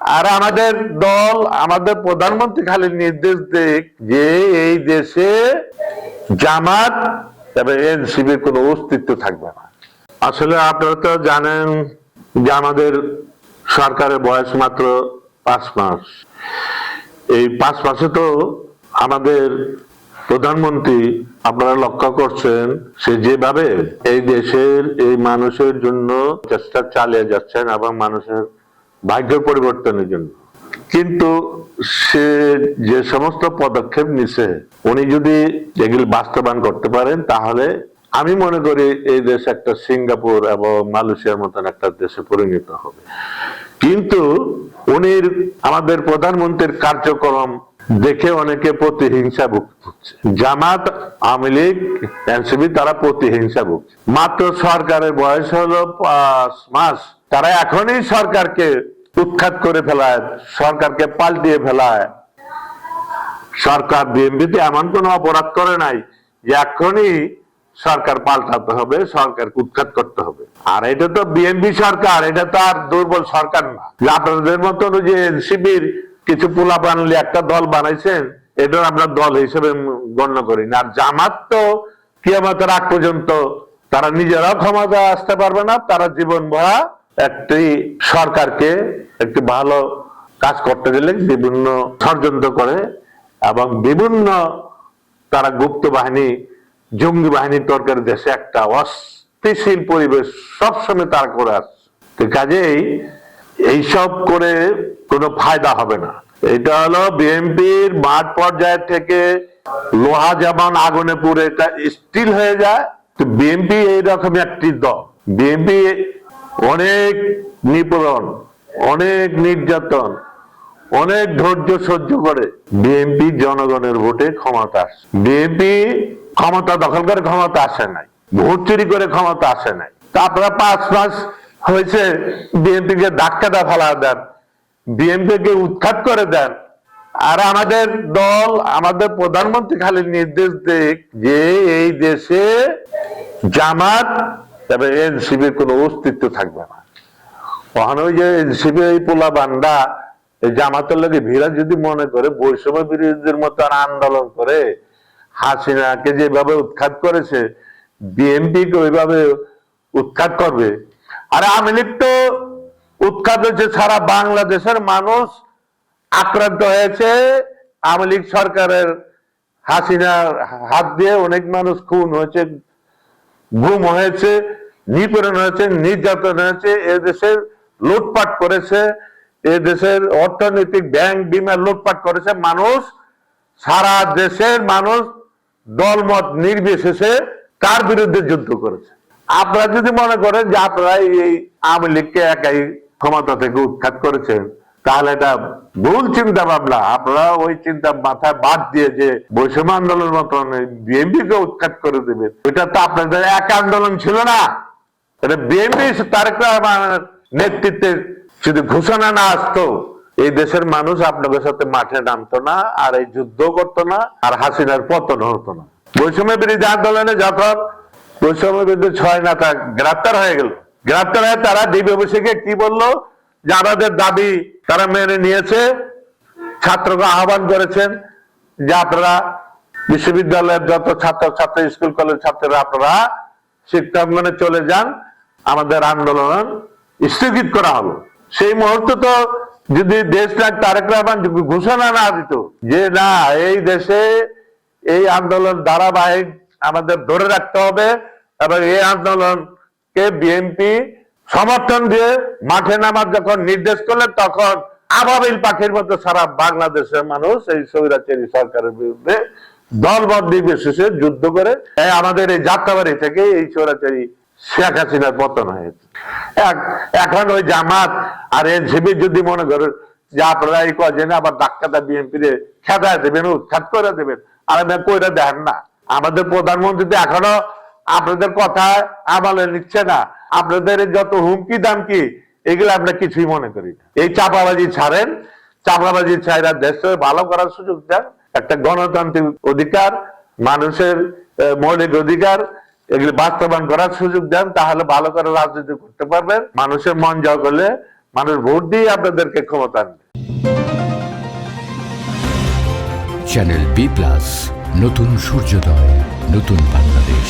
আর আমাদের দল, আমাদের প্রধানমন্ত্রী খালি নির্দেশ দেখ যে এই দেশে জামাত তবে এনসিপির কোনো অস্তিত্ব থাকবে না। আসলে আপনারা তো জানেন যে আমাদের সরকারের বয়স মাত্র 5 মাস। এই 5 মাসে তো আমাদের প্রধানমন্ত্রী আপনারা লক্ষ্য করছেন সে যেভাবে এই দেশের এই মানুষের জন্য চেষ্টা চালিয়ে যাচ্ছেন এবং মানুষের ভাগ্য পরিবর্তনের জন্য, কিন্তু সে যে সমস্ত পদক্ষেপ নিছে উনি যদি এগুলি বাস্তবায়ন করতে পারেন তাহলে আমি মনে করি এই দেশ একটা সিঙ্গাপুর এবং মালয়েশিয়ার মতন একটা দেশে পরিণত হবে। কিন্তু উনি আমাদের প্রধানমন্ত্রীর কার্যক্রম দেখে অনেকে প্রতিহিংসা ভুগছে। জামাত, আওয়ামী লীগ, এনসিপি তারা প্রতিহিংসা ভুগছে। মাত্র সরকারের বয়স হলো 5 মাস, তারা এখনই সরকারকে উৎখাত করে ফেলায়, সরকারকে পাল্টিয়ে ফেলায়। সরকার বিএনপিতে এমন কোন অপরাধ করে নাই যে এখনই সরকার পাল্টাতে হবে, সরকারকে উৎখাত করতে হবে। আর এটা তো বিএনপি সরকার, এটা তো আর দুর্বল সরকার না। আপনাদের মতো যে এনসিপির কিছু পোলাপান একটা দল বানাইছেন, এটা আমরা দল হিসেবে গণ্য করি না। আর জামাত তো কিয়ামতের আগ পর্যন্ত তারা নিজেরাও ক্ষমতা আসতে পারবে না, তারা জীবন ভরা একটি সরকারকে একটি ভালো কাজ করতে গেলে বিভিন্ন ষড়যন্ত্র করে এবং বিভিন্ন তারা গুপ্ত বাহিনী, জঙ্গি বাহিনীর তরকারি দেশে একটা অস্থিতিশীল পরিবেশ সবসময় তারা করে আসছে। কাজেই এইসব করে কোনো ফায়দা হবে না। এটা হলো বিএনপির মাঠ পর্যায় থেকে লোহা যেমন আগুনে পুড়ে এটা স্টিল হয়ে যায়, তো বিএনপি এইরকম একটি দল। বিএনপি অনেক নিপীড়ন, অনেক নির্যাতন, অনেক ধৈর্য সহ্য করে বিএনপি জনগণের ভোটে ক্ষমতা আসে। বিএনপি ক্ষমতা দখল করে ক্ষমতা আসে নাই, ভোট চুরি করে ক্ষমতা আসে নাই। তা আপনারা 5 মাস হয়েছে বিএনপিকে ধাক্কাটা ফেলা দেন, বিএনপিকে উৎখাত করে দেন। আর আমাদের দল, আমাদের প্রধানমন্ত্রী খালি নির্দেশ দেখ যে এই দেশে জামাত তবে এনসিপির কোনো অস্তিত্ব থাকবে না। ওখানে ওই যে এনসিপি এই পোলা বান্ডা এই জামাতের লোকে ভিড়া যদি মনে করে বৈষম্য বিরোধীদের মতো আন্দোলন করে হাসিনাকে যেভাবে উৎখাত করেছে বিএনপিকে ওইভাবে উৎখাত করবে। আর আওয়ামী লীগ তো উৎখাত হয়েছে, সারা বাংলাদেশের মানুষ আক্রান্ত হয়েছে। আওয়ামী লীগ সরকারের হাসিনার হাত দিয়ে অনেক মানুষ খুন হয়েছে, গুম হয়েছে, নিপীড়ন হয়েছে, নির্যাতন হয়েছে, এদেশের লুটপাট করেছে, এদেশের অর্থনৈতিক ব্যাংক বিমা লুটপাট করেছে। মানুষ, সারা দেশের মানুষ দলমত নির্বিশেষে তার বিরুদ্ধে যুদ্ধ করেছে। আপনারা যদি মনে করেন যে আপনারা এই আওয়ামী লীগকে একাই ক্ষমতা থেকে উৎখাত করেছেন তাহলে এটা ভুল চিন্তা ভাবনা। আপনারা ওই চিন্তা মাথায় বাদ দিয়ে যে বৈষম্য আন্দোলনের মতন বিএনপিকে উৎখাত করে দেবেন, এটা তো আপনাদের এক আন্দোলন ছিল না। এটা বিএনপি তারেক রহমানের নেতৃত্বে যদি ঘোষণা না আসতো এই দেশের মানুষ আপনাদের সাথে মাঠে নামতো না, আর এই যুদ্ধ করতো না, আর হাসিনার পতন হতো না। বৈষম্য বিরোধী আন্দোলনে যখন বৈষম্য বিরোধী 6 নেতা গ্রেপ্তার হয়ে গেল, গ্রেপ্তার হয়ে তারা ডিবি অফিসে কি বললো যে আমাদের দাবি তারা মেনে নিয়েছে। ছাত্রকে আহ্বান করেছেন যে আপনারা বিশ্ববিদ্যালয়ের যত ছাত্র ছাত্রী, স্কুল কলেজ ছাত্ররা আপনারা শিক্ষাঙ্গনে চলে যান, আমাদের আন্দোলন স্থগিত করা হলো। সেই মুহূর্তে তো যদি দেশনায়ক তারেক রহমান ঘোষণা না দিত যে না এই দেশে এই আন্দোলন ধারাবাহিক আমাদের ধরে রাখতে হবে এবং এই আন্দোলনকে বিএনপি সমর্থন দিয়ে মাঠে নামার যখন নির্দেশ করলেন তখন আবাবিল পাখির মতো সারা বাংলাদেশের মানুষ এই স্বৈরাচারী সরকারের বিরুদ্ধে দলবদ্ধ নির্বিশেষে যুদ্ধ করে আমাদের এই যাত্রাবাড়ি থেকে এই স্বৈরাচারী শেখ হাসিনার পতন হয়েছে। এখন ওই জামাত আর এনসিপি যদি মনে করেন যে আপনারা এই কদিনে আবার ধাক্কাটা বিএনপিরে খেদায় দেবেন, উৎখাত করে দেবেন, আর কইরা দেন না। আমাদের প্রধানমন্ত্রী তো এখনো আপনাদের কথা আমলে নিচ্ছে না। আপনাদের যত হুমকি দামকি এগুলো আমরা কিছুই মনে করি না। এই চাপাবাজি ছাড়েন, চাপাবাজি ছাড়া দেশে ভালো করার সুযোগ দেন। একটা গণতান্ত্রিক অধিকার, মানুষের মৌলিক অধিকার, এগুলি বাস্তবায়ন করার সুযোগ দেন, তাহলে ভালো করে রাজনীতি করতে পারবেন। মানুষের মন জয় করলে মানুষ ভোট দিয়ে আপনাদেরকে ক্ষমতা আনবে। চ্যানেল বি প্লাস, নতুন সূর্যোদয়, নতুন বাংলাদেশ।